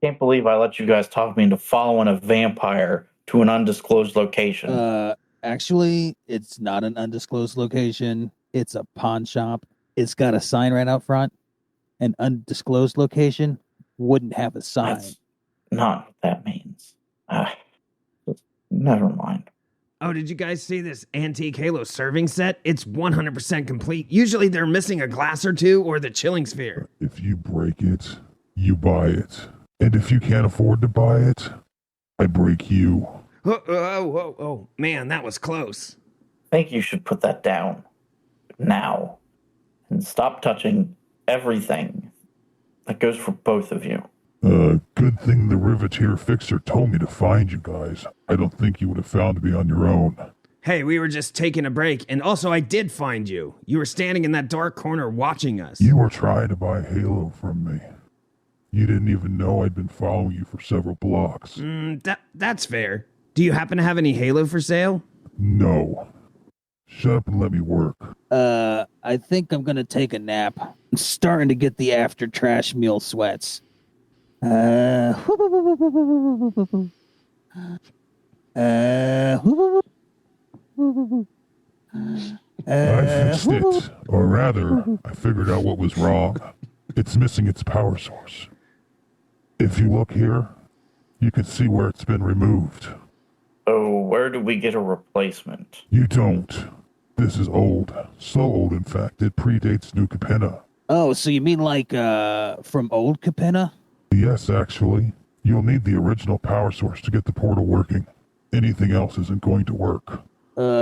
Can't believe I let you guys talk me into following a vampire to an undisclosed location. Actually, it's not an undisclosed location. It's a pawn shop. It's got a sign right out front. An undisclosed location wouldn't have a sign. That's not what that means. Never mind. Oh, did you guys see this antique Halo serving set? It's 100% complete. Usually they're missing a glass or two or the chilling sphere. If you break it, you buy it. And if you can't afford to buy it, I break you. Oh, man, that was close. I think you should put that down now and stop touching everything. That goes for both of you. Good thing the Riveteer Fixer told me to find you guys. I don't think you would have found me on your own. Hey, we were just taking a break, and also I did find you. You were standing in that dark corner watching us. You were trying to buy Halo from me. You didn't even know I'd been following you for several blocks. That's fair. Do you happen to have any Halo for sale? No. Shut up and let me work. I think I'm gonna take a nap. I'm starting to get the after trash meal sweats. I fixed it. Or rather, I figured out what was wrong. It's missing its power source. If you look here, you can see where it's been removed. Oh, where do we get a replacement? You don't. This is old. So old, in fact, it predates New Capenna. Oh, so you mean like from old Capenna? Yes, actually. You'll need the original power source to get the portal working. Anything else isn't going to work.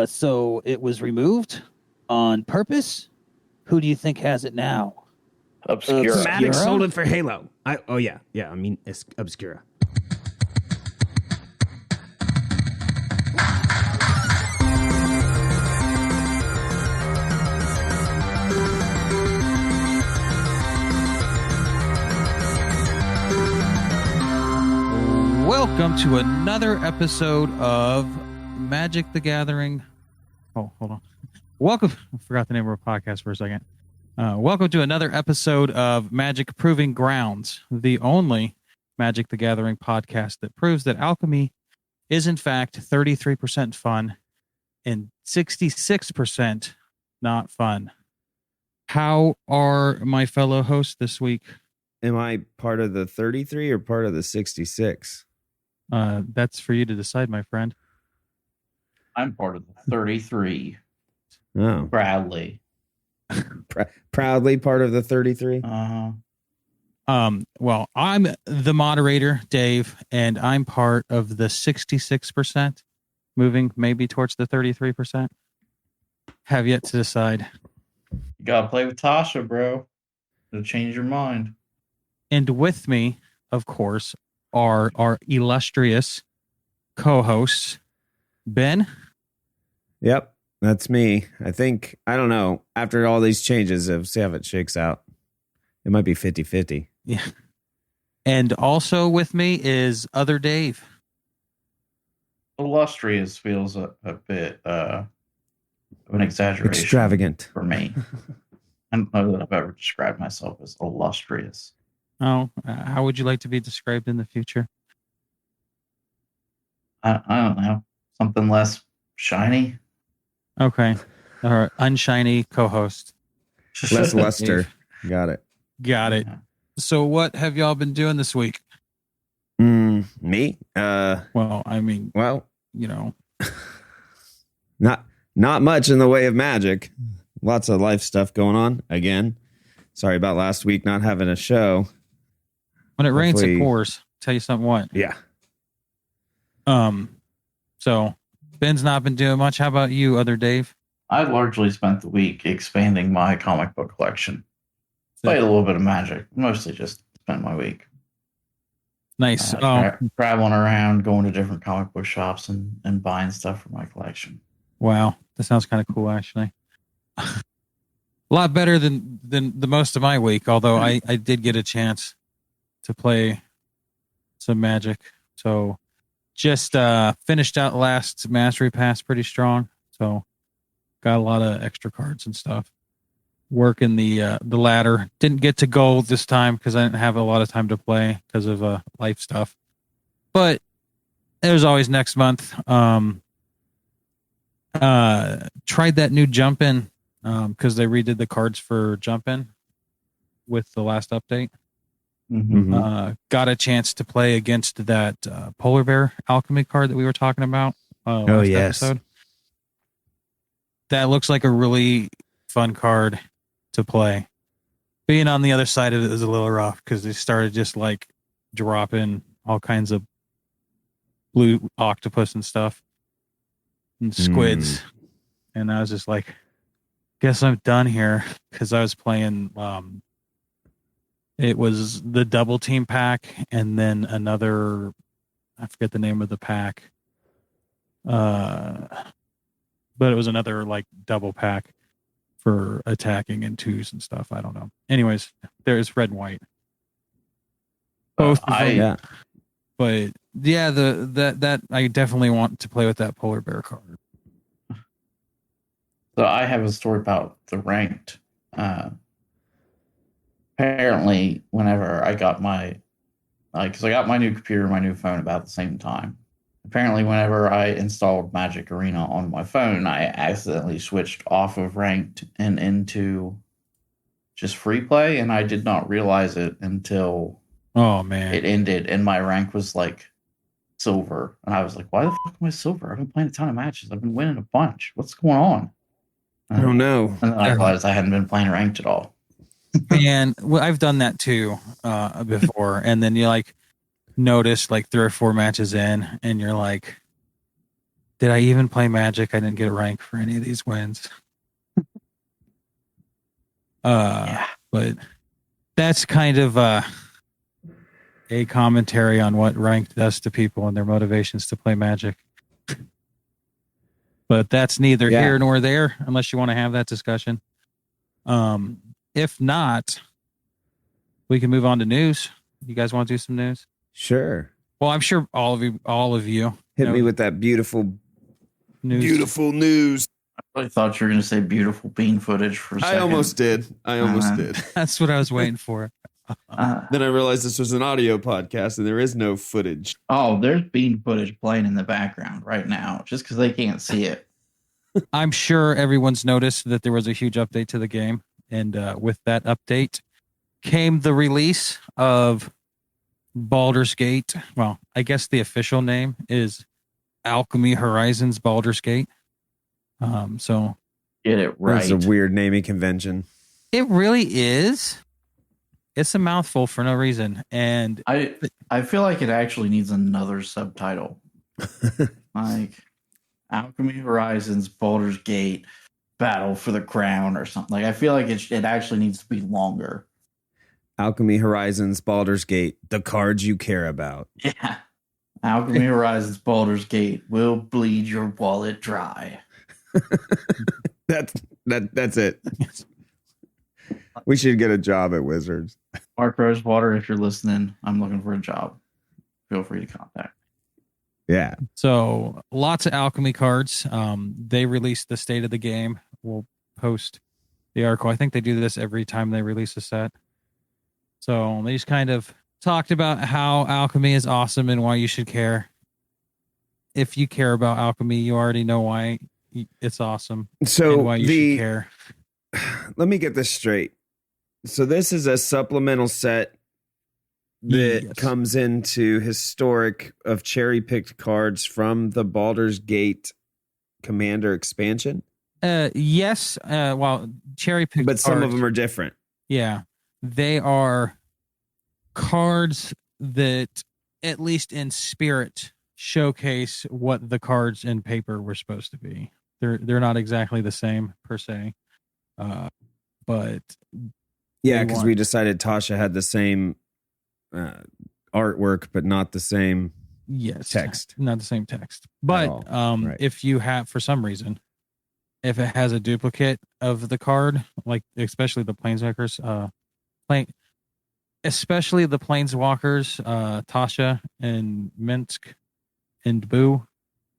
So it was removed on purpose? Who do you think has it now? Obscura. Maddox sold it for Halo. I mean, it's Obscura. Welcome to another episode of Magic the Gathering. Oh, hold on. Welcome. I forgot the name of our podcast for a second. Welcome to another episode of Magic Proving Grounds, the only Magic the Gathering podcast that proves that alchemy is in fact 33% fun and 66% not fun. How are my fellow hosts this week? Am I part of the 33 or part of the 66? That's for you to decide, my friend. I'm part of the 33. Oh. Proudly. Proudly part of the 33? Well, I'm the moderator, Dave, and I'm part of the 66%, moving maybe towards the 33%. Have yet to decide. You gotta play with Tasha, bro. It'll change your mind. And with me, of course, are our illustrious co-hosts, Ben. Yep, that's me. I don't know, after all these changes, we'll see how it shakes out. It might be 50-50. Yeah. And also with me is other Dave. Illustrious feels a bit of an exaggeration. Extravagant. For me. I don't know that I've ever described myself as illustrious. Oh, how would you like to be described in the future? I don't know. Something less shiny. Okay. All right. Unshiny co-host. Less luster. Got it. Got it. So what have y'all been doing this week? Me? Well, I mean, you know. Not much in the way of magic. Lots of life stuff going on again. Sorry about last week not having a show. When it rains, it pours. Tell you something what. Yeah. So Ben's not been doing much. How about you, other Dave? I largely spent the week expanding my comic book collection. Played a little bit of Magic. Mostly just spent my week. Nice. Traveling around, going to different comic book shops and buying stuff for my collection. Wow. That sounds kind of cool, actually. A lot better than the most of my week, although I did get a chance to play some Magic. So just finished out last Mastery Pass pretty strong. So got a lot of extra cards and stuff. working the ladder. Didn't get to gold this time because I didn't have a lot of time to play because of life stuff. But there's always next month. Tried that new jump in because they redid the cards for jump in with the last update. Got a chance to play against that polar bear alchemy card that we were talking about last episode. That looks like a really fun card to play. Being on the other side of it is a little rough because they started just like dropping all kinds of blue octopus and stuff and squids. And I was just like, guess I'm done here because I was playing it was the double team pack and then another, I forget the name of the pack. But it was another like double pack for attacking in twos and stuff. I don't know. Anyways, there's red and white. Both of them. Yeah. But yeah, that I definitely want to play with that polar bear card. So I have a story about the ranked. Apparently, whenever I got because I got my new computer, my new phone about the same time. Apparently, whenever I installed Magic Arena on my phone, I accidentally switched off of ranked and into just free play, and I did not realize it until it ended, and my rank was like silver. And I was like, why the fuck am I silver? I've been playing a ton of matches. I've been winning a bunch. What's going on? I don't know. And then I realized I hadn't been playing ranked at all. And well, I've done that too before. And then you like notice like 3 or 4 matches in, and you're like, did I even play Magic? I didn't get a rank for any of these wins. But that's kind of a commentary on what ranked does to people and their motivations to play Magic. But that's neither here nor there, unless you want to have that discussion. If not, we can move on to news. You guys want to do some news? Sure. Well, I'm sure all of you hit me with that beautiful news. I really thought you were going to say beautiful bean footage for a second. I almost did. That's what I was waiting for. Then I realized this was an audio podcast and there is no footage. Oh, there's bean footage playing in the background right now, just because they can't see it. I'm sure everyone's noticed that there was a huge update to the game. And with that update came the release of Baldur's Gate. Well, I guess the official name is Alchemy Horizons Baldur's Gate. So get it right. It's a weird naming convention. It really is. It's a mouthful for no reason. And I feel like it actually needs another subtitle. Like Alchemy Horizons Baldur's Gate Battle for the Crown or something. Like I feel like it actually needs to be longer. Alchemy Horizons Baldur's Gate, the cards you care about. Yeah. Alchemy Horizons Baldur's Gate will bleed your wallet dry. That's it. We should get a job at Wizards. Mark Rosewater, if you're listening, I'm looking for a job. Feel free to contact. Yeah. So lots of alchemy cards. They released the state of the game. We'll post the article. I think they do this every time they release a set. So they just kind of talked about how alchemy is awesome and why you should care. If you care about alchemy, you already know why it's awesome. So and why you should care. Let me get this straight. So this is a supplemental set that comes into Historic of cherry-picked cards from the Baldur's Gate Commander expansion? Yes. Well, cherry-picked but some of them are different. Yeah. They are cards that, at least in spirit, showcase what the cards in paper were supposed to be. They're not exactly the same, per se. But... Yeah, because we decided Tasha had the same artwork, but not the same text. Not the same text. But right. If you have, for some reason, if it has a duplicate of the card, like especially the Planeswalkers, Tasha and Minsk and Boo,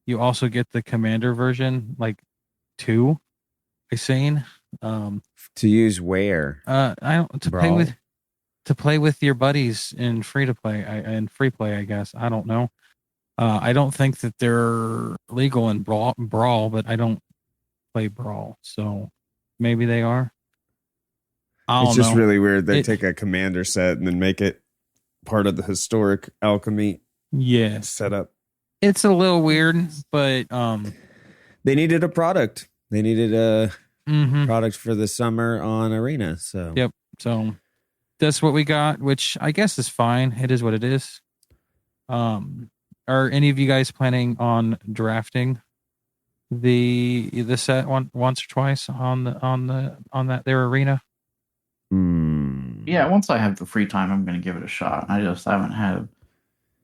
you also get the Commander version, like 2, I seen. To use where? I don't to play with your buddies in free play. I guess I don't know. I don't think that they're legal in brawl, but I don't play brawl, so maybe they are. It's just really weird. They take a commander set and then make it part of the historic alchemy setup. It's a little weird, but they needed a product. They needed a product for the summer on Arena. So yep. So that's what we got, which I guess is fine. It is what it is. Are any of you guys planning on drafting the set once or twice on their Arena? Yeah, once I have the free time, I'm going to give it a shot. I just haven't had.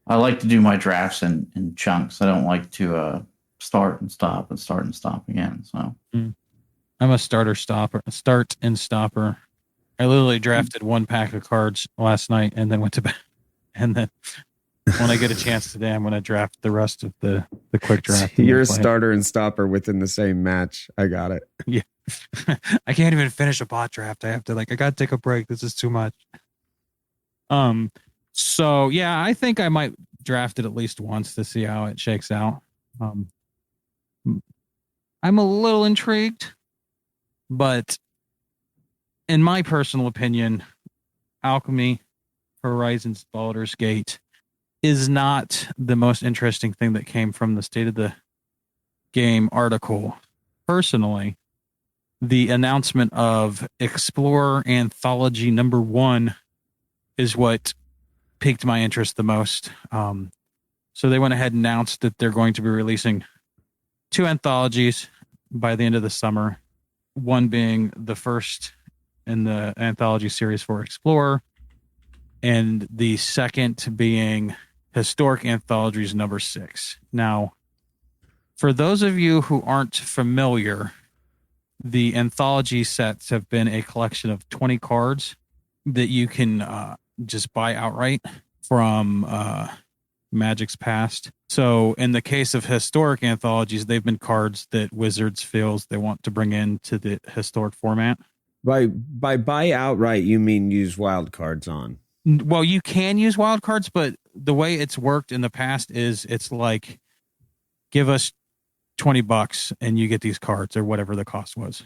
I like to do my drafts in chunks. I don't like to start and stop and start and stop again. So I'm a start and stopper. I literally drafted one pack of cards last night and then went to bed. And then when I get a chance today, I'm going to draft the rest of the quick draft. You're a starter and stopper within the same match. I got it. Yeah. I can't even finish a bot draft. I have to I got to take a break. This is too much. So yeah, I think I might draft it at least once to see how it shakes out. I'm a little intrigued, but in my personal opinion, Alchemy Horizons Baldur's Gate is not the most interesting thing that came from the State of the Game article. Personally, the announcement of Explorer Anthology #1 is what piqued my interest the most. So they went ahead and announced that they're going to be releasing 2 anthologies by the end of the summer, one being the first in the anthology series for Explorer, and the second being Historic Anthologies #6. Now, for those of you who aren't familiar, the anthology sets have been a collection of 20 cards that you can just buy outright from Magic's past. So in the case of historic anthologies, they've been cards that Wizards feels they want to bring into the historic format. By buy outright, you mean use wild cards on? Well, you can use wild cards, but the way it's worked in the past is it's like, give us $20 and you get these cards or whatever the cost was.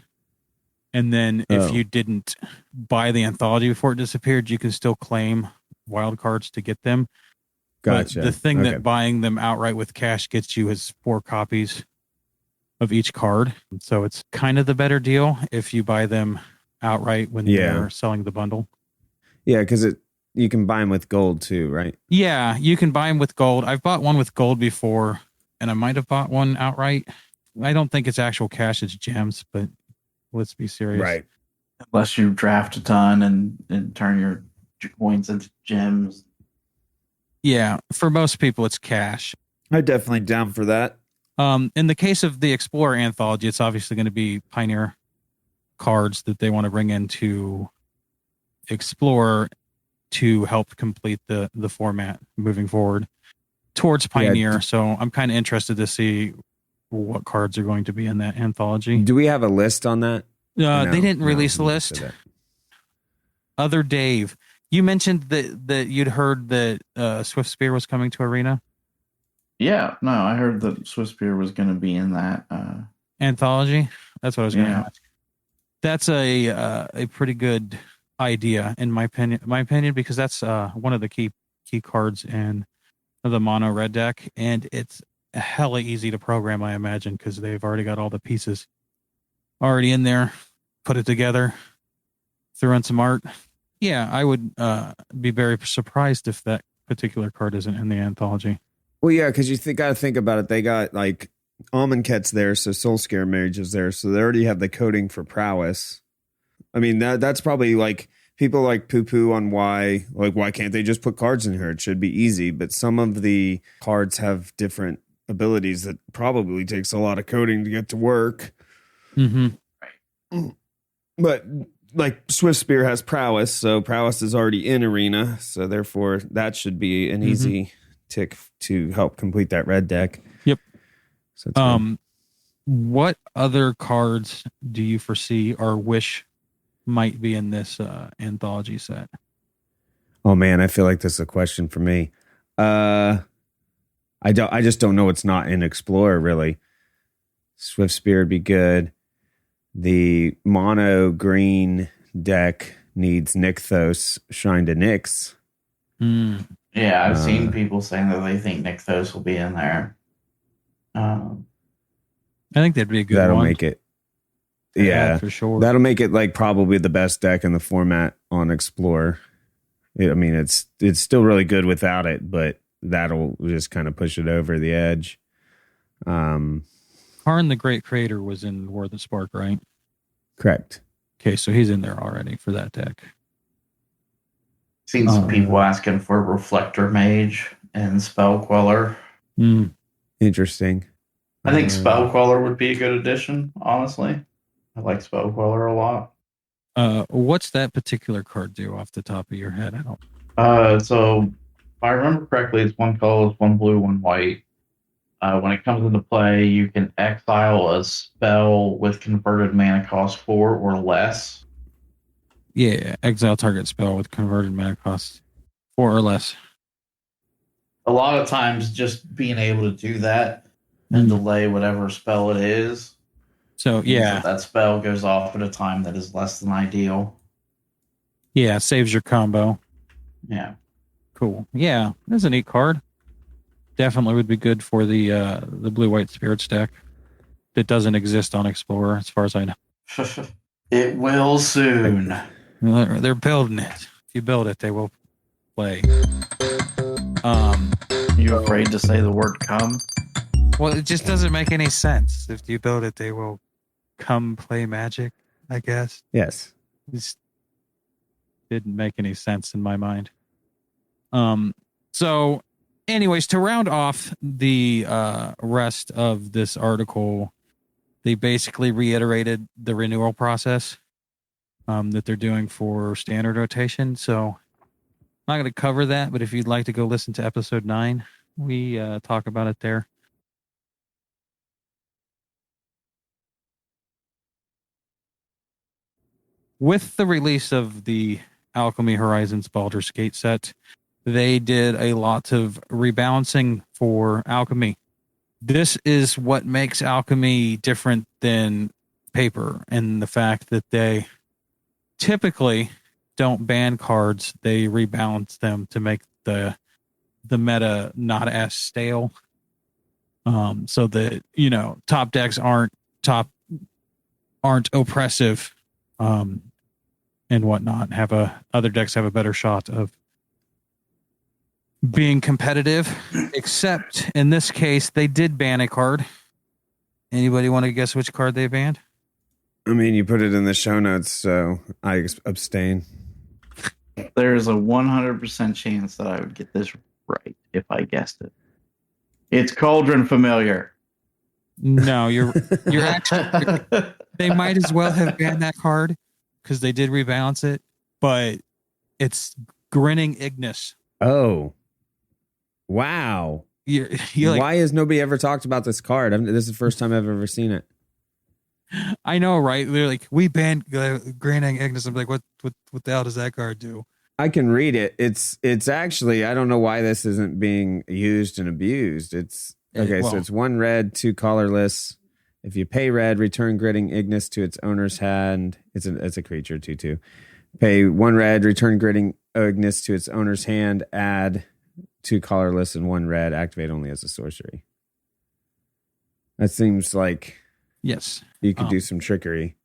And then if you didn't buy the anthology before it disappeared, you can still claim wild cards to get them. Gotcha. But the thing that buying them outright with cash gets you is 4 copies of each card. So it's kind of the better deal if you buy them outright when they're selling the bundle. Yeah, because you can buy them with gold too, right? Yeah, you can buy them with gold. I've bought one with gold before, and I might have bought one outright. I don't think it's actual cash, it's gems, but let's be serious. Right. Unless you draft a ton and turn your coins into gems. Yeah, for most people, it's cash. I'm definitely down for that. In the case of the Explorer Anthology, it's obviously going to be Pioneer cards that they want to bring into Explorer to help complete the format moving forward towards Pioneer. Yeah. So I'm kind of interested to see what cards are going to be in that anthology. Do we have a list on that? They didn't release a list. Other Dave, you mentioned that you'd heard that Swift Spear was coming to Arena. Yeah, no, I heard that Swift Spear was going to be in that anthology. That's what I was going to ask. That's a pretty good idea in my opinion, because that's one of the key cards in the mono red deck, and it's hella easy to program, I imagine, because they've already got all the pieces already in there, put it together, throw in some art. Yeah, I would be very surprised if that particular card isn't in the anthology. Well, yeah, because you got to think about it. They got like Amonkhet's there, so Soul Scare Marriage is there, so they already have the coding for prowess. I mean, that's probably like people like poo-poo on why can't they just put cards in here? It should be easy, but some of the cards have different abilities that probably takes a lot of coding to get to work. Mm-hmm. But like Swift Spear has prowess, so prowess is already in Arena, so therefore that should be an easy tick to help complete that red deck. Yep. So what other cards do you foresee or wish might be in this anthology set? Oh man, I feel like this is a question for me. I just don't know what's not in Explorer really. Swift Spear would be good. The mono green deck needs Nykthos, Shrine to Nyx. Yeah, I've seen people saying that they think Nykthos will be in there. I think that'd be a good That'll one. make it. Yeah, for sure. That'll make it like probably the best deck in the format on Explorer. I mean, it's still really good without it, but that'll just kind of push it over the edge. Karn the Great Creator was in War of the Spark, right? Correct. Okay, so he's in there already for that deck. Seen some people asking for Reflector Mage and Spell Queller. Interesting. I think Spell Queller would be a good addition, honestly. I like Spell Queller a lot. What's that particular card do off the top of your head? I don't. So if I remember correctly, it's one color, one blue, one white. When it comes into play, you can exile a spell with converted mana cost 4 or less. Yeah, exile target spell with converted mana cost 4 or less. A lot of times, just being able to do that and delay whatever spell it is. So yeah, that spell goes off at a time that is less than ideal. Yeah, saves your combo. Yeah, cool. Yeah, that's a neat card. Definitely would be good for the blue-white spirits deck. That doesn't exist on Explorer, as far as I know. It will soon. They're building it. If you build it, they will play. You afraid to say the word "come"? Well, it just doesn't make any sense. If you build it, they will come play Magic, I guess. Yes. It didn't make any sense in my mind. So, anyways, to round off the rest of this article, they basically reiterated the renewal process that they're doing for standard rotation. So, I'm not going to cover that, but if you'd like to go listen to episode 9, we talk about it there. With the release of the Alchemy Horizons Baldur's Gate set, they did a lot of rebalancing for Alchemy. This is what makes Alchemy different than paper, and the fact that they typically don't ban cards, they rebalance them to make the meta not as stale. So that, top decks aren't oppressive, and whatnot. Other decks have a better shot of being competitive, except in this case, they did ban a card. Anybody want to guess which card they banned? I mean, you put it in the show notes, so I abstain. There's a 100% chance that I would get this right if I guessed it. It's Cauldron Familiar. No, you're actually. They might as well have banned that card because they did rebalance it, but it's Grinning Ignis. Oh, wow! You're like, why has nobody ever talked about this card? This is the first time I've ever seen it. I know, right? They're like, we banned Grinning Ignis. I'm like, what the hell does that card do? I can read it. It's actually, I don't know why this isn't being used and abused. It's okay. So it's 1 red, 2 colorless. If you pay red, return Grinning Ignis to its owner's hand. It's a creature 2/2. Pay 1 red, return Grinning Ignis to its owner's hand. Add 2 colorless and 1 red. Activate only as a sorcery. That seems like yes, you could do some trickery.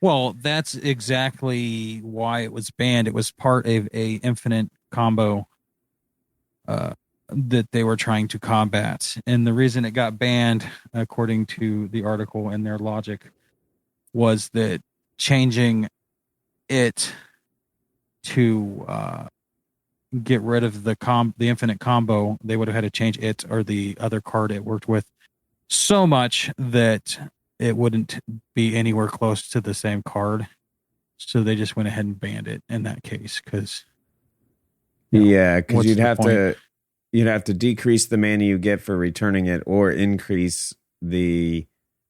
Well, that's exactly why it was banned. It was part of a infinite combo that they were trying to combat. And the reason it got banned, according to the article and their logic, was that changing it to get rid of the infinite combo, they would have had to change it or the other card it worked with so much that it wouldn't be anywhere close to the same card. So they just went ahead and banned it in that case because because you'd have to decrease the mana you get for returning it or increase the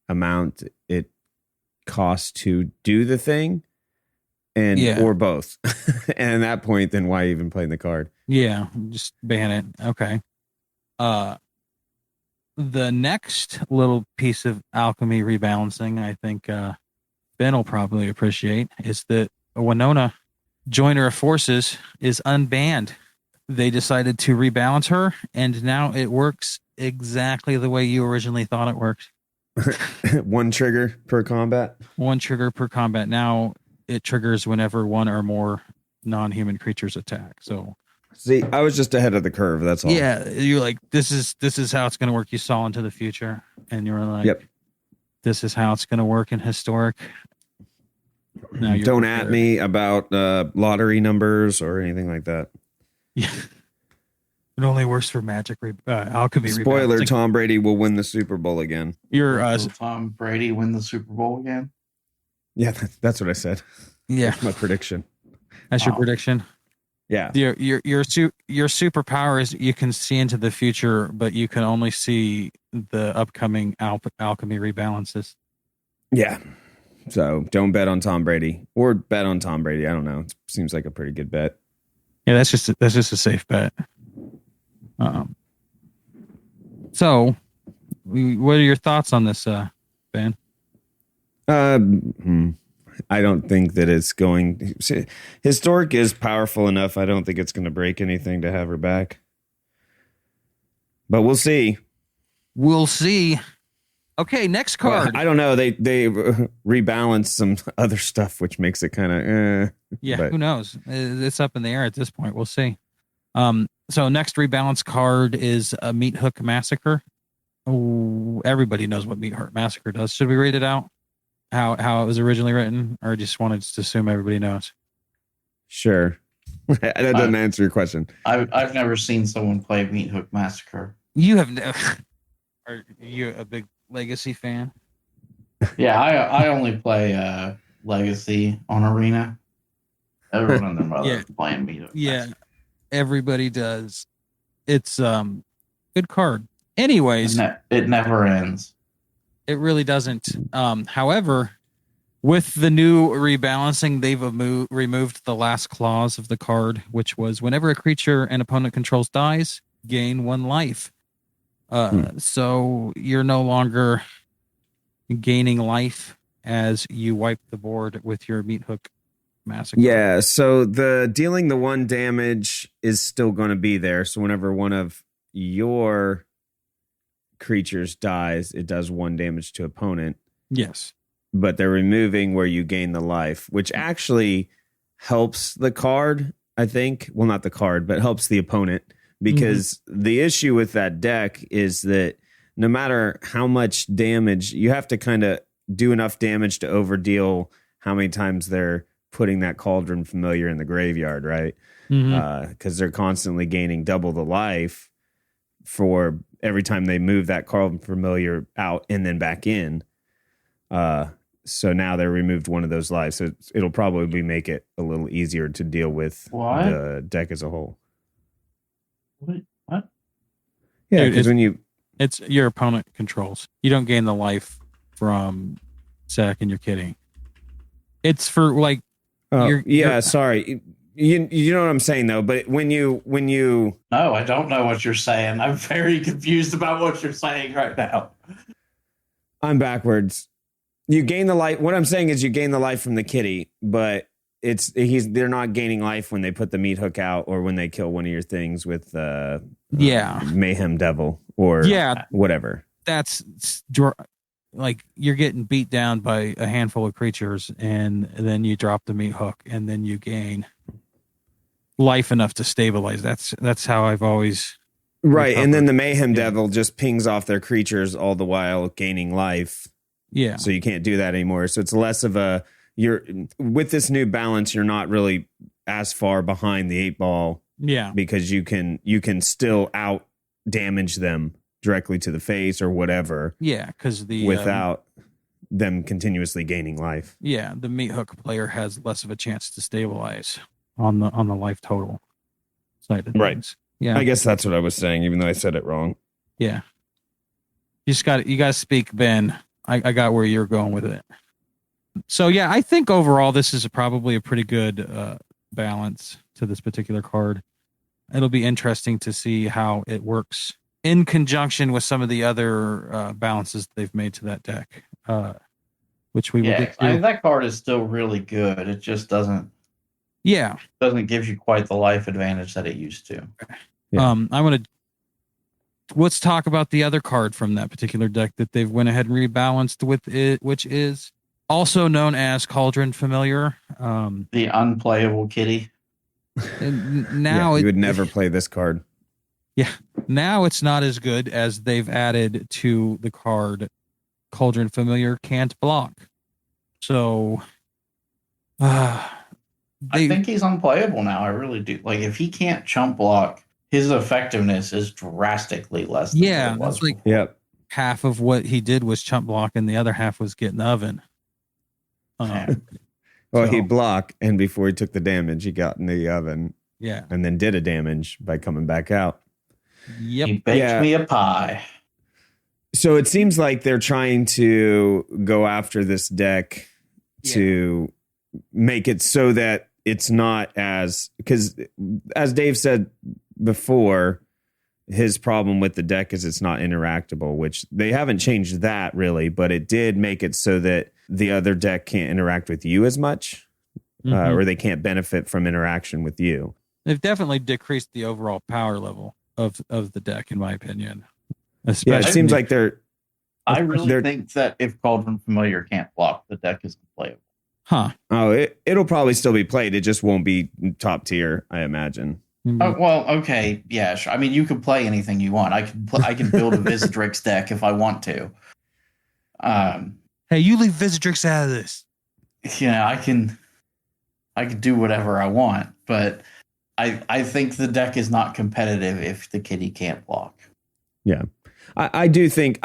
amount it costs to do the thing, and Yeah. or both. And at that point, then why even play the card? Yeah, just ban it. Okay. The next little piece of alchemy rebalancing, I think Ben will probably appreciate, is that Winona, Joiner of Forces, is unbanned. They decided to rebalance her, and now it works exactly the way you originally thought it worked. One trigger per combat. One trigger per combat. Now it triggers whenever one or more non-human creatures attack. So See, I was just ahead of the curve. That's all. yeah, you're like, this is how it's going to work. You saw into the future, and you were like, Yep. This is how it's going to work in Historic. Now you're Don't prepared. at me about lottery numbers or anything like that. Yeah. It only works for Magic Alchemy. Spoiler: rebalancing. Tom Brady will win the Super Bowl again. You're Will Tom Brady win the Super Bowl again? Yeah, that's what I said. yeah. That's my prediction. That's your Wow. prediction. Yeah. Your superpower is you can see into the future, but you can only see the upcoming alchemy rebalances. Yeah. So don't bet on Tom Brady, or bet on Tom Brady. I don't know. It seems like a pretty good bet. Yeah, that's just a safe bet. So, what are your thoughts on this, Ben? I don't think that it's going. Historic is powerful enough. I don't think it's going to break anything to have her back. But we'll see. We'll see. Okay, next card. Well, I don't know. They rebalance some other stuff, which makes it kind of. Yeah, but- who knows? It's up in the air at this point. We'll see. So next rebalance card is a Meat Hook Massacre. Oh, everybody knows what Meat Hook Massacre does. Should we read it out? How it was originally written, or just wanted to assume everybody knows? Sure. That doesn't answer your question. I've never seen someone play Meat Hook Massacre. You have no. Are you a big Legacy fan? Yeah, I only play Legacy on Arena. Everyone and their mother Yeah. is playing Meat Hook. Yeah, Massacre. everybody does. It's good card. Anyways, It never ends. it really doesn't. However, with the new rebalancing, they've removed the last clause of the card, which was whenever a creature an opponent controls dies, gain 1 life. So you're no longer gaining life as you wipe the board with your Meat Hook Massacre. Yeah, so the dealing the 1 damage is still going to be there. So whenever one of your creatures dies, it does 1 damage to opponent. Yes. But they're removing where you gain the life, which actually helps the card, I think. Well, not the card, but helps the opponent. Because the issue with that deck is that no matter how much damage, you have to kind of do enough damage to overdeal how many times they're putting that Cauldron Familiar in the graveyard, right? Because they're constantly gaining double the life for every time they move that Cauldron Familiar out and then back in. So now they removed 1 of those lives. So it'll probably make it a little easier to deal with What? the deck as a whole. What? Yeah, Dude, because when you It's your opponent controls. You don't gain the life from Sack, and you're kidding. It's for like. You're- sorry. You know what I'm saying though, but when you No, I don't know what you're saying. I'm very confused about what you're saying right now. I'm backwards. You gain the life. What I'm saying is you gain the life from the kitty, but they're not gaining life when they put the meat hook out or when they kill one of your things with Mayhem Devil or whatever. That's like you're getting beat down by a handful of creatures, and then you drop the meat hook, and then you gain life enough to stabilize. That's how I've always right. And then the Mayhem Devil just pings off their creatures all the while gaining life. Yeah. So you can't do that anymore. So it's less of with this new balance, you're not really as far behind the 8 ball. Yeah. Because you can still out damage them directly to the face or whatever. Yeah, because without them continuously gaining life. Yeah, the meat hook player has less of a chance to stabilize on the life total side of right. things. Yeah. I guess that's what I was saying, even though I said it wrong. Yeah. You got to speak, Ben. I got where you're going with it. So yeah, I think overall this is probably a pretty good balance to this particular card. It'll be interesting to see how it works in conjunction with some of the other balances they've made to that deck, which we will get to. I mean, that card is still really good. It just doesn't give you quite the life advantage that it used to. Yeah. Let's talk about the other card from that particular deck that they've went ahead and rebalanced with it, which is also known as Cauldron Familiar. The unplayable kitty. Now you would never play this card. Yeah. Now it's not as good as they've added to the card Cauldron Familiar can't block. So I think he's unplayable now. I really do. Like, if he can't chump block, his effectiveness is drastically less than it was. That's like half of what he did was chump block and the other half was get in the oven. He'd block, and before he took the damage, he got in the oven. Yeah. And then did a damage by coming back out. Yep. He baked me a pie. So it seems like they're trying to go after this deck to make it so that it's not because as Dave said before, his problem with the deck is it's not interactable, which they haven't changed that really, but it did make it so that the other deck can't interact with you as much, or they can't benefit from interaction with you. They've definitely decreased the overall power level of the deck, in my opinion. Especially, it seems like I really think that if Cauldron Familiar can't block, the deck is unplayable. Huh. Oh, it'll probably still be played. It just won't be top tier, I imagine. Oh, well, okay, yeah. Sure. I mean, you can play anything you want. I can build a Visitrex deck if I want to. Hey, you leave Visitrex out of this. Yeah, I can do whatever I want, but I think the deck is not competitive if the kitty can't block. Yeah, I do think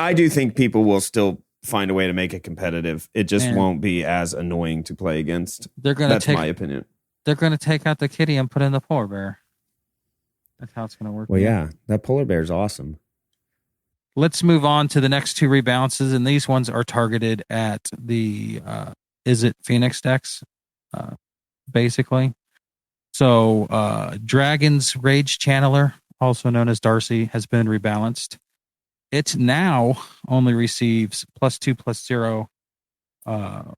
people will still find a way to make it competitive. It just won't be as annoying to play against. That's my opinion. They're going to take out the kitty and put in the polar bear. That's how it's going to work. Well, yeah, that polar bear is awesome. Let's move on to the next two rebalances, and these ones are targeted at the Is It Phoenix decks, basically. So Dragon's Rage Channeler, also known as Darcy, has been rebalanced. It now only receives +2/+0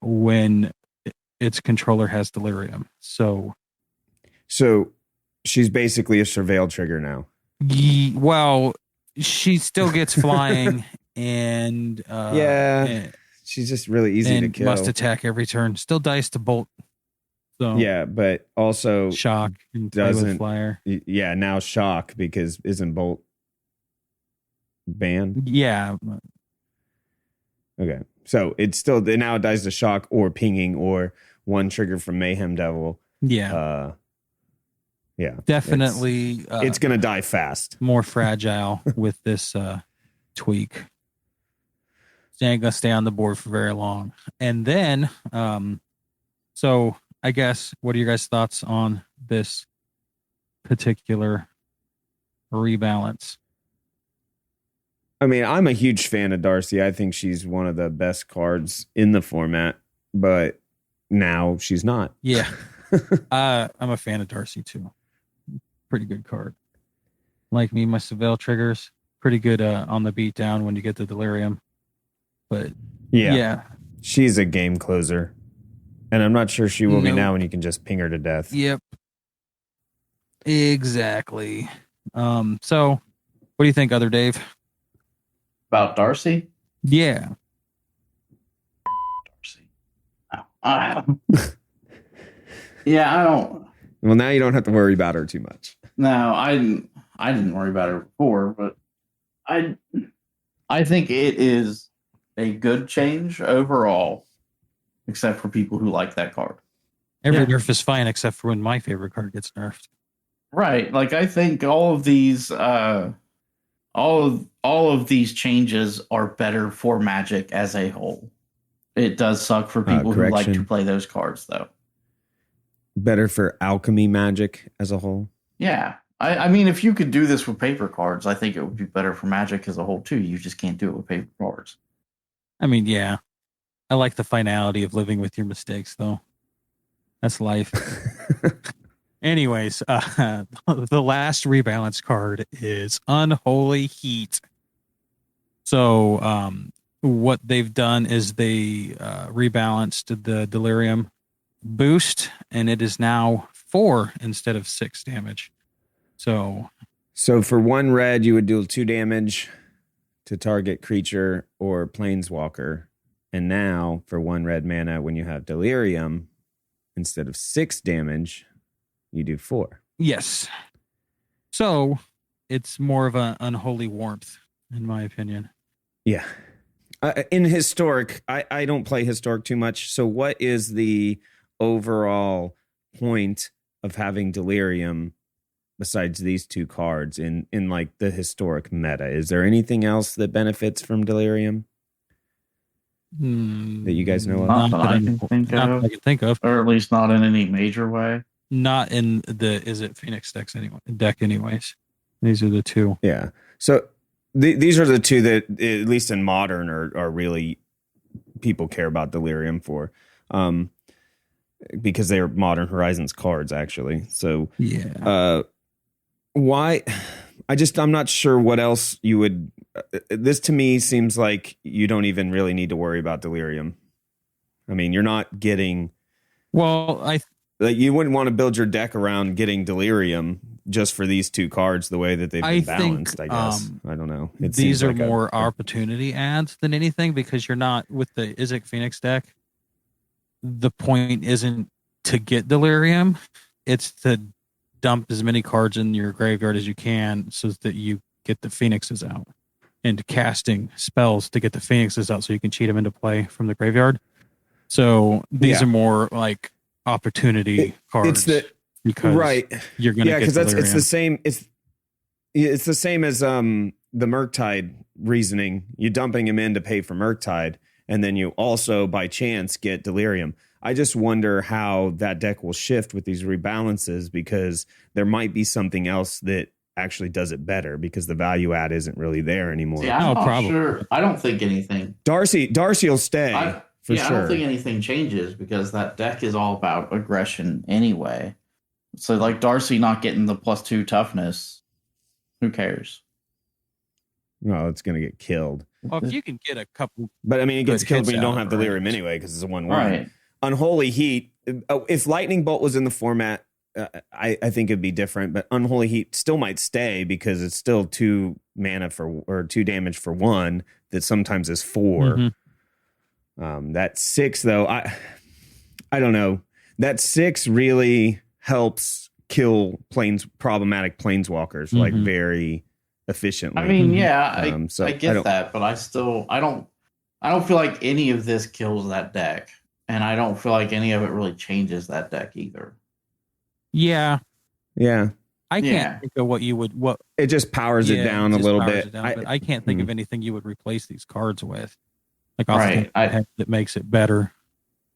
when its controller has Delirium. So she's basically a surveil trigger now. Well, she still gets flying and she's just really easy to kill. Must attack every turn. Still dice to bolt. So yeah, but also shock and play with flyer. Yeah, now shock because isn't bolt banned? Yeah. Okay, so it now dies to shock or pinging or one trigger from Mayhem Devil. Yeah. Yeah, definitely. It's going to die fast. More fragile with this tweak. It ain't going to stay on the board for very long. And then, so I guess, what are your guys' thoughts on this particular rebalance? I mean, I'm a huge fan of Darcy. I think she's one of the best cards in the format, but now she's not. Yeah. I'm a fan of Darcy too. Pretty good card. Like me, my Surveil triggers pretty good on the beatdown when you get the Delirium. But yeah, she's a game closer, and I'm not sure she will be now when you can just ping her to death. Yep, exactly. So what do you think, other Dave? About Darcy? Yeah, Darcy. Yeah, I don't. Well, now you don't have to worry about her too much. No, I didn't worry about her before, but I think it is a good change overall, except for people who like that card. Every nerf is fine except for when my favorite card gets nerfed. Right. Like, I think all of these changes are better for Magic as a whole. It does suck for people who like to play those cards, though. Better for alchemy magic as a whole. Yeah. I mean, if you could do this with paper cards, I think it would be better for Magic as a whole, too. You just can't do it with paper cards. I mean, yeah. I like the finality of living with your mistakes, though. That's life. Anyways, the last rebalance card is Unholy Heat. So, what they've done is they rebalanced the Delirium boost, and it is now 4 instead of 6 damage. So for 1 red, you would deal 2 damage to target creature or planeswalker. And now, for 1 red mana, when you have Delirium, instead of 6 damage, you do 4. yes. So it's more of an unholy warmth, in my opinion. Yeah. In Historic, I don't play Historic too much. So what is the overall point of having Delirium besides these 2 cards in like the Historic meta? Is there anything else that benefits from Delirium that you guys know of? Not that I can think of. Or at least not in any major way. Not in the Is It Phoenix deck anyways. These are the 2. Yeah. So these are the 2 that, at least in Modern, are really people care about Delirium for. Because they're Modern Horizons cards, actually. So yeah. Why? I'm not sure what else you would. This to me seems like you don't even really need to worry about Delirium. I mean, you're not getting. Well, like you wouldn't want to build your deck around getting Delirium just for these 2 cards the way that they've been balanced. I guess I don't know. These are more opportunity adds than anything, because you're not with the Izek Phoenix deck. The point isn't to get Delirium; it's to dump as many cards in your graveyard as you can so that you get the Phoenixes out, and casting spells to get the Phoenixes out so you can cheat them into play from the graveyard. So these are more like opportunity cards. Because you're going to get because it's the same. It's the same as the Murktide reasoning. You're dumping him in to pay for Murktide, and then you also by chance get Delirium. I just wonder how that deck will shift with these rebalances, because there might be something else that actually does it better, because the value add isn't really there anymore. Yeah, I'm not sure. I don't think anything. Darcy will stay for sure. I don't think anything changes, because that deck is all about aggression anyway. So like Darcy not getting the +2 toughness, who cares? No, it's going to get killed. Well, if you can get a couple, but I mean, it gets killed when you don't have Delirium anyway, because it's a 1/1. Right. Unholy Heat. If Lightning Bolt was in the format, I think it'd be different. But Unholy Heat still might stay, because it's still 2 mana or 2 damage for 1 that sometimes is 4. Mm-hmm. That 6 though, I don't know. That 6 really helps kill problematic planeswalkers like very efficiently. I mean, yeah, I get that, but I don't feel like any of this kills that deck, and I don't feel like any of it really changes that deck either. Yeah. I can't Yeah. think of what it just powers it down a little bit. But I can't think of anything you would replace these cards with, like off the top of my head, that makes it better.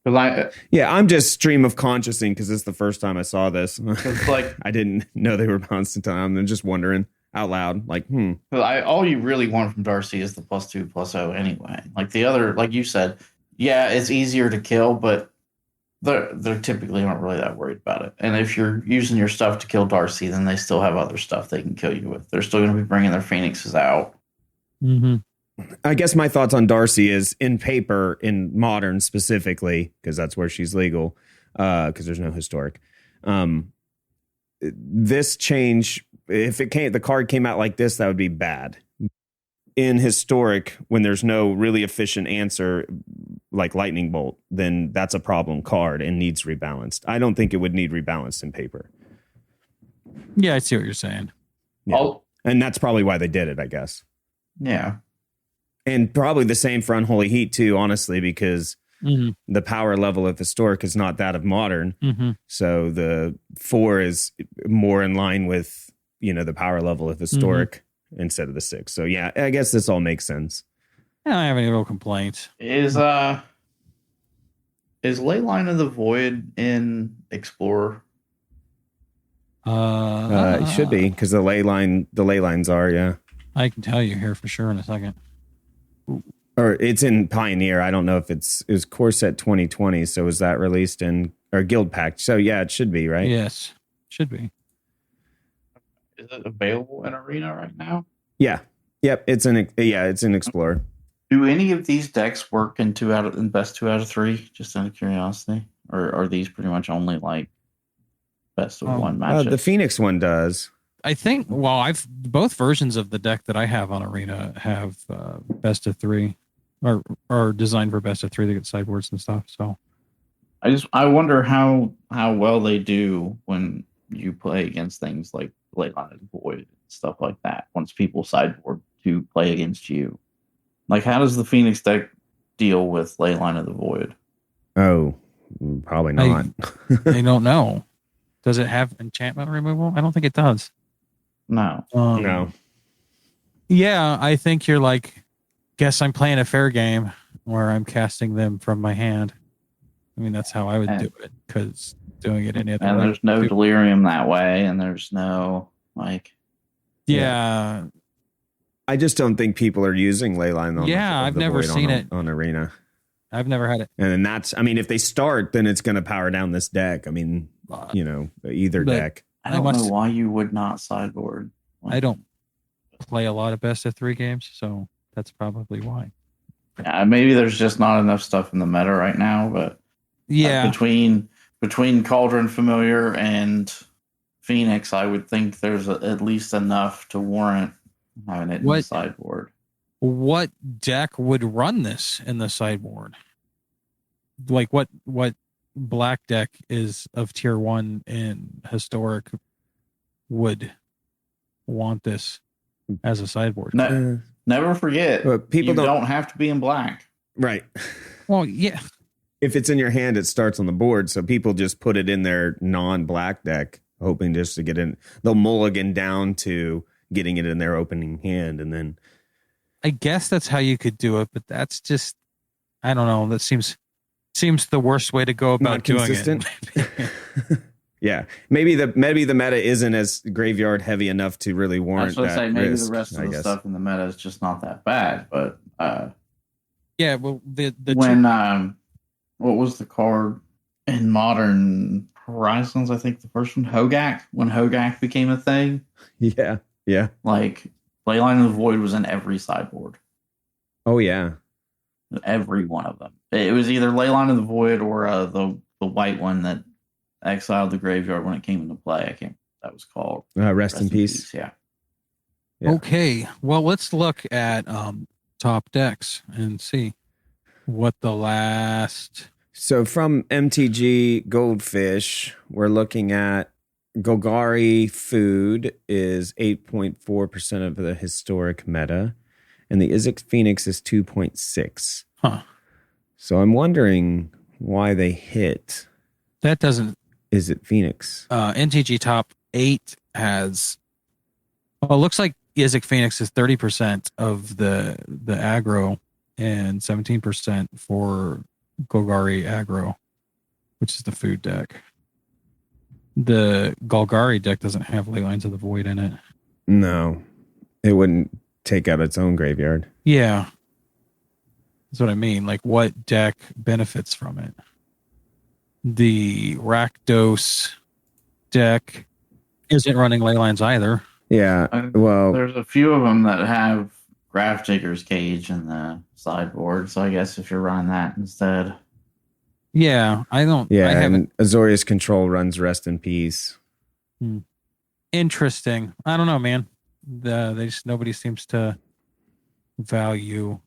I'm just stream of consciousing because it's the first time I saw this. Like I didn't know they were balanced in time. I'm just wondering out loud, like, all you really want from Darcy is the +2/+0 anyway. Like the other, like you said, yeah, it's easier to kill, but they're typically not really that worried about it. And if you're using your stuff to kill Darcy, then they still have other stuff they can kill you with. They're still going to be bringing their Phoenixes out. Mm-hmm. I guess my thoughts on Darcy is in paper, in Modern specifically, because that's where she's legal, because there's no Historic. This change, if the card came out like this, that would be bad. In Historic, when there's no really efficient answer like Lightning Bolt, then that's a problem card and needs rebalanced. I don't think it would need rebalanced in paper. Yeah, I see what you're saying. Yeah. And that's probably why they did it, I guess. Yeah. And probably the same for Unholy Heat too, honestly, because the power level of Historic is not that of Modern. Mm-hmm. So the 4 is more in line with, the power level of Historic instead of the 6. So yeah, I guess this all makes sense. I don't have any real complaints. Is Leyline of the Void in Explorer? It should be, because the ley lines are, yeah. I can tell you here for sure in a second. Or it's in Pioneer. I don't know if it was Core Set 2020. So was that released in or Guild Pack? So yeah, it should be, right? Yes, should be. Is it available in Arena right now? Yeah. Yep. It's in Explorer. Do any of these decks work in best 2 out of 3? Just out of curiosity, or are these pretty much only like best of 1 matches? The Phoenix one does. I think. Well, I've both versions of the deck that I have on Arena have best of 3, or are designed for best of 3 to get sideboards and stuff. So I wonder how well they do when you play against things like Leyline of the Void and stuff like that. Once people sideboard to play against you, like how does the Phoenix deck deal with Leyline of the Void? Oh, probably not. I don't know. Does it have enchantment removal? I don't think it does. No. No. Yeah, I think you're like, guess I'm playing a fair game where I'm casting them from my hand. I mean, that's how I would do it, because doing it any other And way. there's no delirium that way, and there's no like. Yeah. I just don't think people are using Leyline on I've never seen it on Arena. I've never had it. And that's, I mean, if they start, then it's going to power down this deck. I mean, either deck. I don't know why you would not sideboard. I don't play a lot of best of 3 games, so that's probably why. Yeah, maybe there's just not enough stuff in the meta right now, but between Cauldron Familiar and Phoenix, I would think there's at least enough to warrant having it in the sideboard. What deck would run this in the sideboard? Like what black deck is of tier 1 in Historic would want this as a sideboard? Never forget, people don't have to be in black. Right. Well, yeah. If it's in your hand, it starts on the board. So people just put it in their non-black deck, hoping just to get in. They'll mulligan down to getting it in their opening hand, and then. I guess that's how you could do it, but that's just, I don't know. That seems the worst way to go about doing it. Yeah, maybe the meta isn't as graveyard heavy enough to really warrant that. Say maybe risk, the rest of the stuff in the meta is just not that bad. But yeah, well, what was the card in Modern Horizons? I think the first one, Hogak, when Hogak became a thing. Yeah. Like Leyline of the Void was in every sideboard. Oh yeah, every one of them. It was either Leyline of the Void or the white one that exiled the graveyard when it came into play. I can't remember what that was called. Rest in peace. Yeah. Okay. Well, let's look at top decks and see what the last. So from MTG Goldfish, we're looking at Golgari Food is 8.4% of the historic meta, and the Izzet Phoenix is 2.6. Huh. So I'm wondering why they hit. That doesn't. Izzet Phoenix. NTG top 8 has. Well, it looks like Izzet Phoenix is 30% of the aggro and 17% for Golgari aggro, which is the food deck. The Golgari deck doesn't have Leylines of the Void in it. No, it wouldn't take out its own graveyard. Yeah. That's what I mean. Like, what deck benefits from it? The Rakdos deck isn't running Leylines either. Yeah, well, there's a few of them that have Grafdigger's Cage in the sideboard, so I guess if you're running that instead. Yeah, I don't. Yeah, I haven't. Azorius Control runs Rest in Peace. Interesting. I don't know, man. Nobody seems to value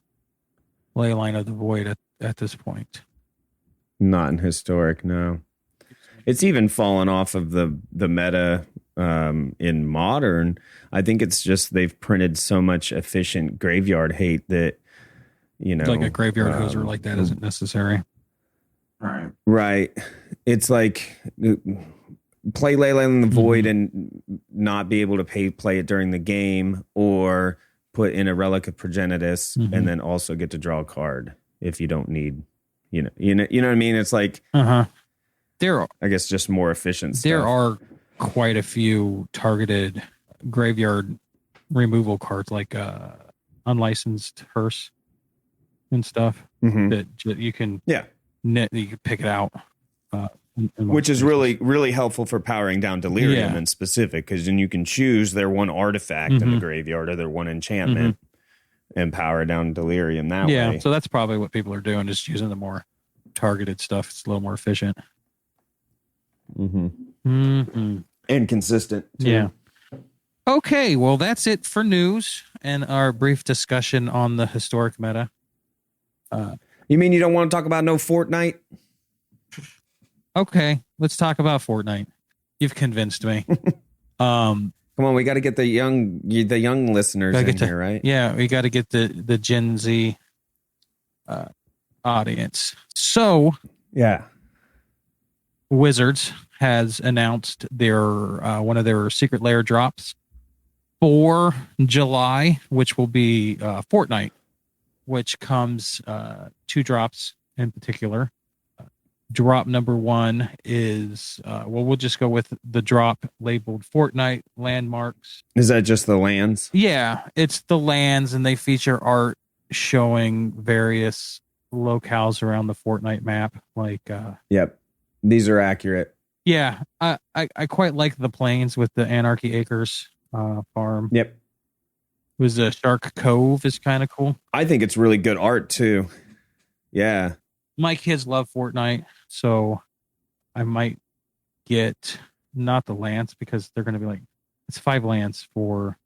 Leyline of the Void at this point. Not in Historic, no. It's even fallen off of the meta in Modern. I think it's just they've printed so much efficient graveyard hate that, like a graveyard hoser like that isn't necessary. Right. It's like play Leyline in the Void and not be able to play it during the game, or put in a Relic of Progenitus and then also get to draw a card if you don't need, you know what I mean? It's like, there are, I guess, just more efficient stuff. There are quite a few targeted graveyard removal cards, like unlicensed hearse and stuff Mhm. that you can Yeah. you can pick it out. In Which most is cases. really helpful for powering down delirium Yeah. in specific, because then you can choose their one artifact in the Mhm. graveyard or their one enchantment and power down delirium that Yeah, way. so that's probably what people are doing, just using the more targeted stuff. It's a little more efficient. And consistent. Too. Yeah. Okay, well, that's it for news and our brief discussion on the historic meta. You mean you don't want to talk about no Fortnite? Okay, let's talk about Fortnite. You've convinced me. Come on, we got to get the young listeners Gotta in get to- here, right? Yeah, we got to get the Gen Z audience. So, Yeah. Wizards has announced their one of their secret lair drops for July, which will be Fortnite, which comes 2 drops in particular. Drop number 1 is we'll just go with the drop labeled Fortnite landmarks. Is that just the lands? Yeah, it's the lands, and they feature art showing various locales around the Fortnite map. Like, Yep. These are accurate. yeah, I quite like the plains with the Anarchy Acres farm. Yep. It was a Shark Cove is kind of cool. I think it's really good art too. Yeah. My kids love Fortnite, so I might get not the lands because they're going to be like, it's 5 lands for,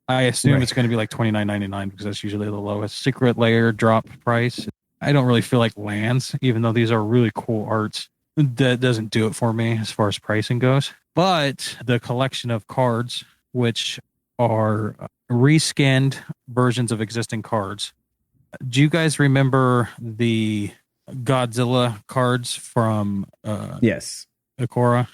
I assume it's going to be like $29.99 because that's usually the lowest secret layer drop price. I don't really feel like lands, even though these are really cool arts. That doesn't do it for me as far as pricing goes. But the collection of cards, which are reskinned versions of existing cards. Do you guys remember the Godzilla cards from Yes. Ikora?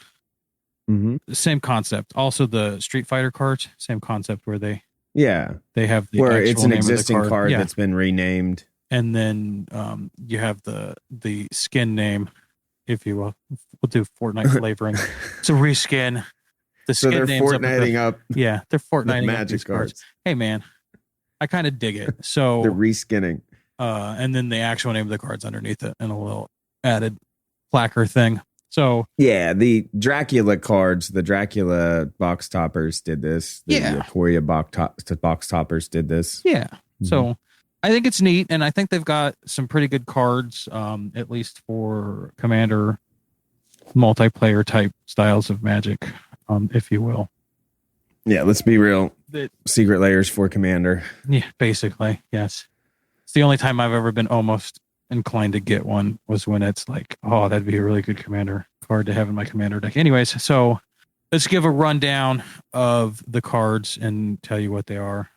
Mm-hmm. Same concept. Also the Street Fighter cards, same concept where they Yeah. have the Where actual it's an name of the existing card Yeah. that's been renamed. And then you have the skin name, if you will. We'll do Fortnite flavoring. It's a reskin. The So skin they're name's Fortniting up. up Yeah, they're the Fortniting up magic these cards. cards. Hey man, I kind of dig it. So They're reskinning. and then the actual name of the cards underneath it and a little added placard thing. So Yeah, the Dracula cards, the Dracula box toppers did this. The Yeah. Ikoria box toppers did this. yeah. So I think it's neat, and I think they've got some pretty good cards, at least for Commander multiplayer type styles of Magic, if you will. Yeah, let's be real. That- Secret layers for Commander. Yeah, basically, yes. It's the only time I've ever been almost inclined to get one was when it's like, oh, that'd be a really good Commander card to have in my Commander deck. Anyways, so let's give a rundown of the cards and tell you what they are.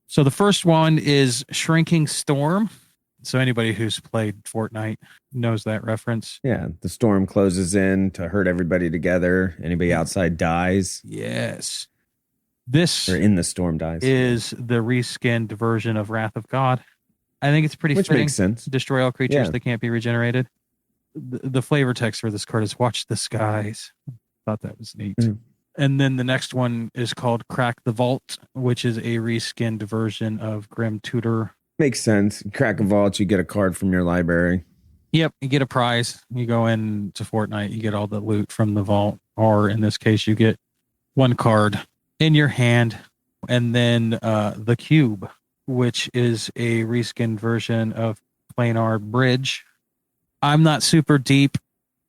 So the first one is Shrinking Storm. So anybody who's played Fortnite knows that reference. Yeah, the storm closes in to hurt everybody together. Anybody outside dies, Yes. This or in the storm dies. is the reskinned version of Wrath of God. I think it's pretty Which fitting. makes sense. Destroy all creatures Yeah. that can't be regenerated. The flavor text for this card is Watch the Skies. Thought that was neat. Mm. And then the next one is called Crack the Vault, which is a reskinned version of Grim Tutor. Makes sense. You crack a vault, you get a card from your library. Yep, you get a prize. You go into Fortnite, you get all the loot from the vault, or in this case, you get one card in your hand. And then the Cube, which is a reskinned version of Planar Bridge. I'm not super deep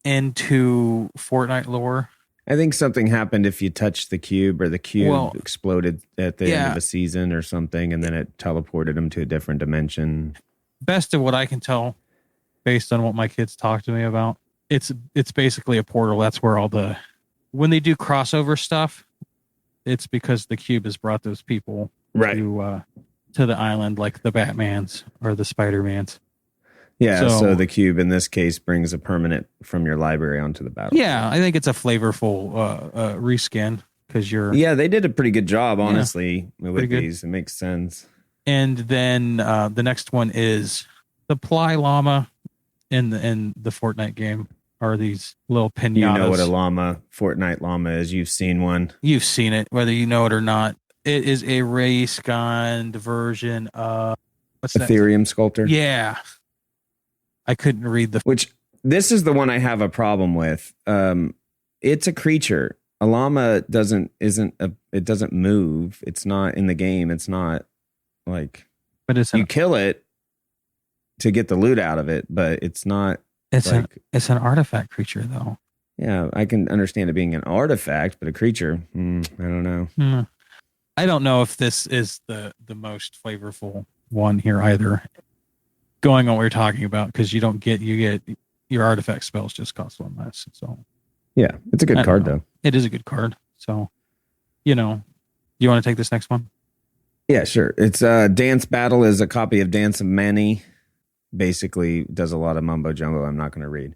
into Fortnite lore. I think something happened if you touched the cube, or the cube Well, exploded at the end yeah. of a season or something, and then it teleported them to a different dimension. Best of what I can tell, based on what my kids talk to me about, it's basically a portal. That's where all the when they do crossover stuff, it's because the cube has brought those people to the island, like the Batmans or the Spider-Mans. Yeah, So- so the cube in this case brings a permanent from your library onto the battle. Yeah, I think it's a flavorful reskin because you're. Yeah, they did a pretty good job, honestly, Pretty with good. these. It makes sense. And then the next one is the Ply Llama in the Fortnite game. Are these little pinatas? You know what a llama, Fortnite llama is. You've seen one. You've seen it, whether you know it or not. It is a race-skinned version of What's that? Ethereum Sculptor. Yeah. I couldn't read the. Which this is the one I have a problem with. It's a creature. A llama it doesn't move. It's not in the game. It's not like, But it's you kill it to get the loot out of it, but it's not. it's like, an artifact creature though. yeah, I can understand it being an artifact, but a creature, I don't know. I don't know if this is the most flavorful one here either. Going on what you're talking about, because you get your artifact spells just cost one less. So Yeah, it's a good card though. It is a good card. So, you want to take this next one? Yeah, sure. It's Dance Battle is a copy of Dance of Many. Basically, does a lot of mumbo jumbo. I'm not going to read.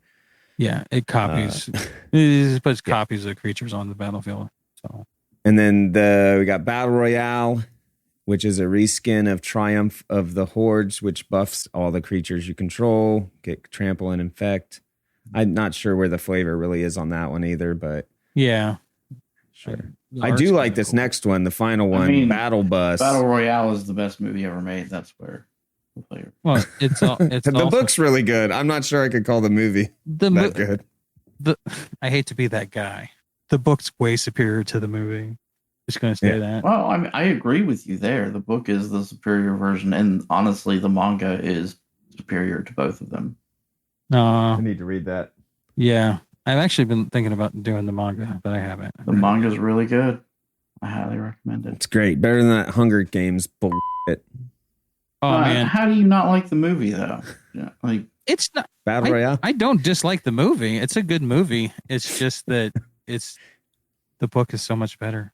Yeah, it copies. It puts copies of creatures on the battlefield. So, and then we got Battle Royale, which is a reskin of Triumph of the Hordes, which buffs all the creatures you control, get trample and infect. I'm not sure where the flavor really is on that one either, but yeah, sure. I do like this next one, the final one, Battle Bus. Battle Royale is the best movie ever made. That's where the flavor. Well, it's the also, book's really good. I'm not sure I could call the movie that good. I hate to be that guy. The book's way superior to the movie. Just going to say that. Well, I agree with you there. The book is the superior version, and honestly, the manga is superior to both of them. I need to read that. Yeah, I've actually been thinking about doing the manga, but I haven't. The manga's really good. I highly recommend it. It's great. Better than that Hunger Games bullshit. Oh man, how do you not like the movie though? Yeah, like it's not Battle Royale. I don't dislike the movie. It's a good movie. It's just that the book is so much better.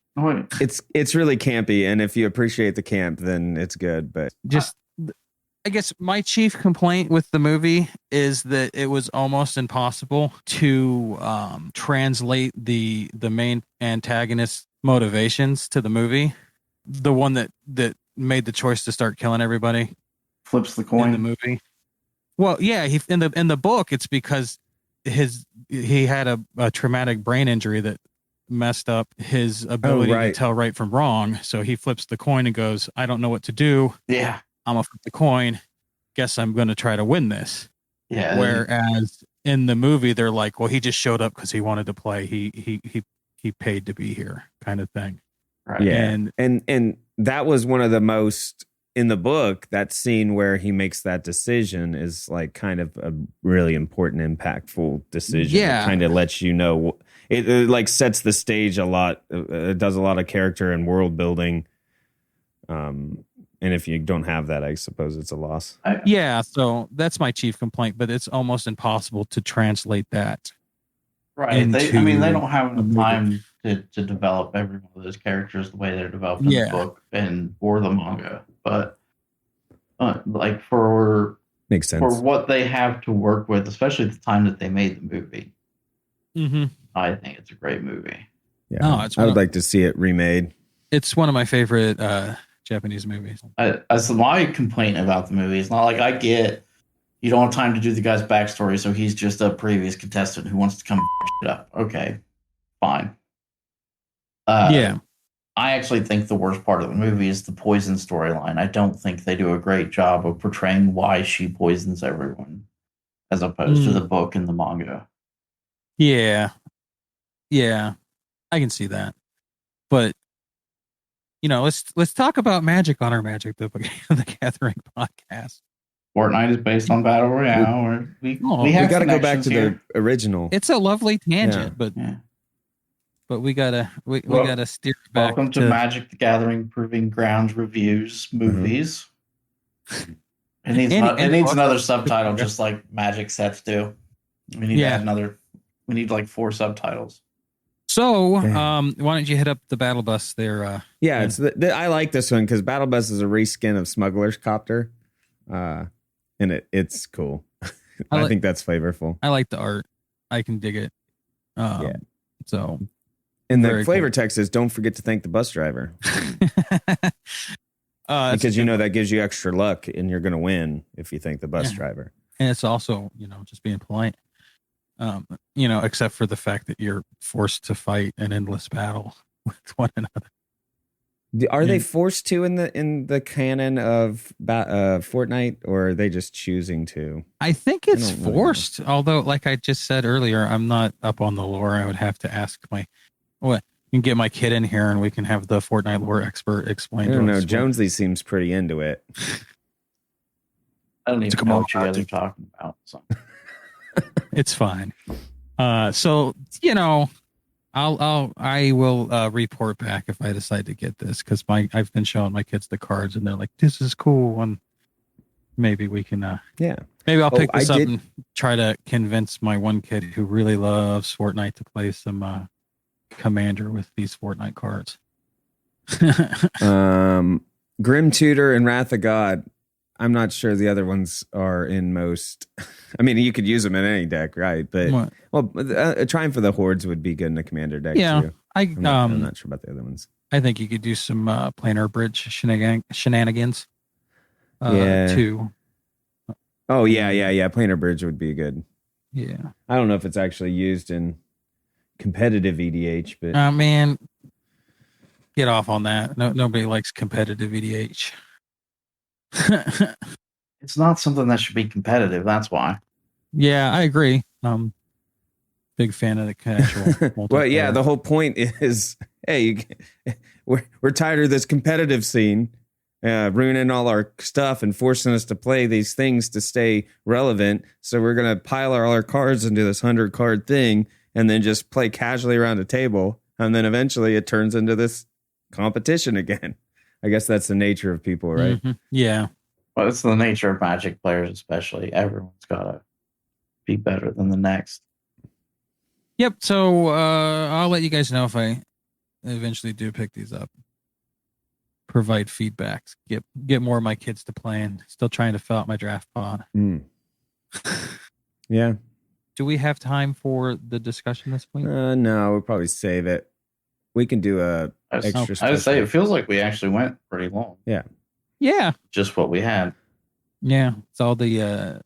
It's really campy, and if you appreciate the camp, then it's good. But I guess my chief complaint with the movie is that it was almost impossible to translate the main antagonist's motivations to the movie. The one that made the choice to start killing everybody flips the coin in the movie. Well, yeah, in the book, it's because he had a traumatic brain injury that messed up his ability to tell right from wrong. So he flips the coin and goes, I don't know what to do. Yeah. I'm gonna flip the coin. Guess I'm gonna try to win this. Yeah. Whereas in the movie, they're like, well, he just showed up because he wanted to play. He paid to be here, kind of thing. Right. Yeah. And that was one of the most in the book. That scene where he makes that decision is like kind of a really important, impactful decision. Yeah. It kind of lets you know. It like sets the stage a lot. It does a lot of character and world building. And if you don't have that, I suppose it's a loss. Yeah, so that's my chief complaint, but it's almost impossible to translate that. Right. They don't have enough time to develop every one of those characters the way they're developed in the book or the manga. But like makes sense for what they have to work with, especially at the time that they made the movie. Mm-hmm. I think it's a great movie. Yeah, I would like to see it remade. It's one of my favorite Japanese movies. That's my complaint about the movie. It's not like I get you don't have time to do the guy's backstory, so he's just a previous contestant who wants to come shit up. Okay, fine. Yeah. I actually think the worst part of the movie is the poison storyline. I don't think they do a great job of portraying why she poisons everyone, as opposed to the book and the manga. Yeah, I can see that. But let's talk about magic on our Magic the Gathering podcast. Fortnite is based on Battle Royale. We got to go back to the original. It's a lovely tangent, but we gotta steer back. Welcome to Magic the Gathering Proving Grounds reviews movies. It needs another subtitle, just like Magic sets do. We need to add another. We need like 4 subtitles. So, why don't you hit up the Battle Bus there? I like this one because Battle Bus is a reskin of Smuggler's Copter, and it's cool. I think that's flavorful. I like the art. I can dig it. So, and the flavor text is "Don't forget to thank the bus driver," because that gives you extra luck, and you're going to win if you thank the bus driver. And it's also just being polite. Except for the fact that you're forced to fight an endless battle with one another. Are they forced to in the canon of Fortnite, or are they just choosing to? I think it's don't really forced. Although, like I just said earlier, I'm not up on the lore. I would have to ask you can get my kid in here and we can have the Fortnite lore expert explain. I don't to know. us Jonesy seems pretty into it. I don't even know what you guys are talking about. So. It's fine. So I will report back if I decide to get this, because I've been showing my kids the cards and they're like, this is cool, and maybe we can maybe I'll pick this up and try to convince my one kid who really loves Fortnite to play some Commander with these Fortnite cards. Grim Tutor and Wrath of God. I'm not sure the other ones are in most. I mean, you could use them in any deck, right? But trying for the hordes would be good in a commander deck too. I'm not sure about the other ones. I think you could do some planar bridge shenanigans. Too. Oh yeah. Planar bridge would be good. Yeah. I don't know if it's actually used in competitive EDH, but man, get off on that. Nobody likes competitive EDH. It's not something that should be competitive. That's why. Yeah, I agree. Big fan of the casual. Well, yeah, the whole point is, hey, we're tired of this competitive scene ruining all our stuff and forcing us to play these things to stay relevant. So we're gonna pile all our cards into this 100-card thing and then just play casually around a table, and then eventually it turns into this competition again. I guess that's the nature of people, right? Mm-hmm. Yeah. Well, it's the nature of Magic players, especially. Everyone's got to be better than the next. Yep. So I'll let you guys know if I eventually do pick these up. Provide feedbacks. Get more of my kids to play, and still trying to fill out my draft pod. Yeah. Do we have time for the discussion this week? No, we'll probably save it. We can do a extra. I would say it feels like we actually went pretty long. Yeah. Yeah. Just what we had. Yeah. It's all the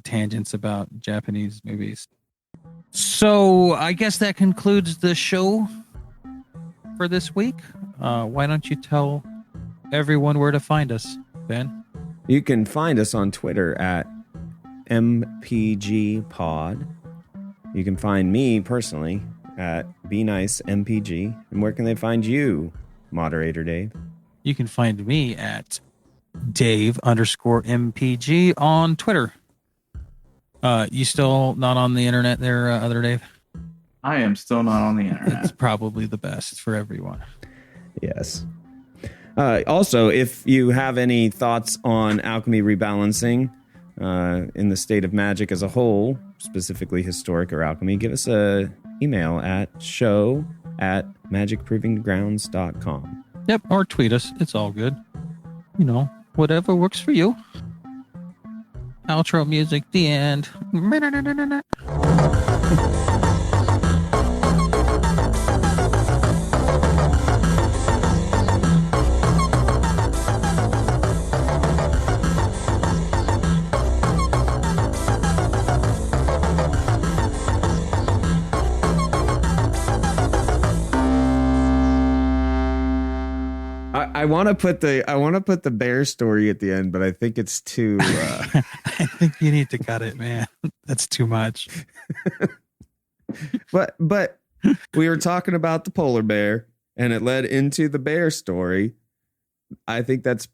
tangents about Japanese movies. So I guess that concludes the show for this week. Why don't you tell everyone where to find us, Ben? You can find us on Twitter at MPGPod. You can find me personally at BeNiceMPG. And where can they find you, moderator Dave? You can find me at Dave_MPG on Twitter. You still not on the internet there, other Dave? I am still not on the internet. It's probably the best for everyone. Yes. Also, if you have any thoughts on alchemy rebalancing in the state of magic as a whole, specifically historic or alchemy, give us a email at show@magicprovinggrounds.com. Yep, or tweet us. It's all good. Whatever works for you. Outro music, the end. I want to put the bear story at the end, but I think it's too. I think you need to cut it, man. That's too much. But we were talking about the polar bear, and it led into the bear story. I think that's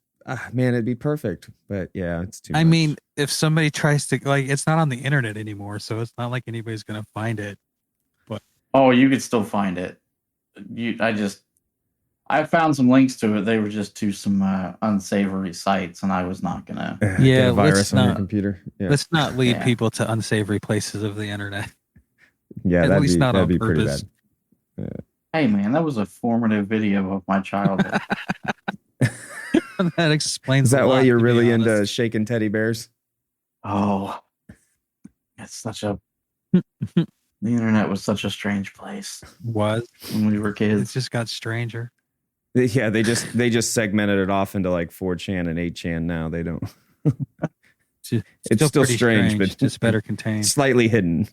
man, it'd be perfect. But yeah, it's too. I much. mean, if somebody tries to it's not on the internet anymore, so it's not like anybody's gonna find it. But you could still find it. I found some links to it. They were just to some unsavory sites, and I was not gonna get a virus on your computer. Yeah. Let's not lead people to unsavory places of the internet. Yeah, at least not that'd on be purpose. pretty bad. Hey man, that was a formative video of my childhood. That explains. Is that a why lot, you're to be really honest. into shaking teddy bears? Oh, it's such a. The internet was such a strange place Was when we were it kids. just got stranger? Yeah, they just segmented it off into like 4chan and 8chan now. They don't. It's It's still pretty strange, but just better contained. slightly hidden.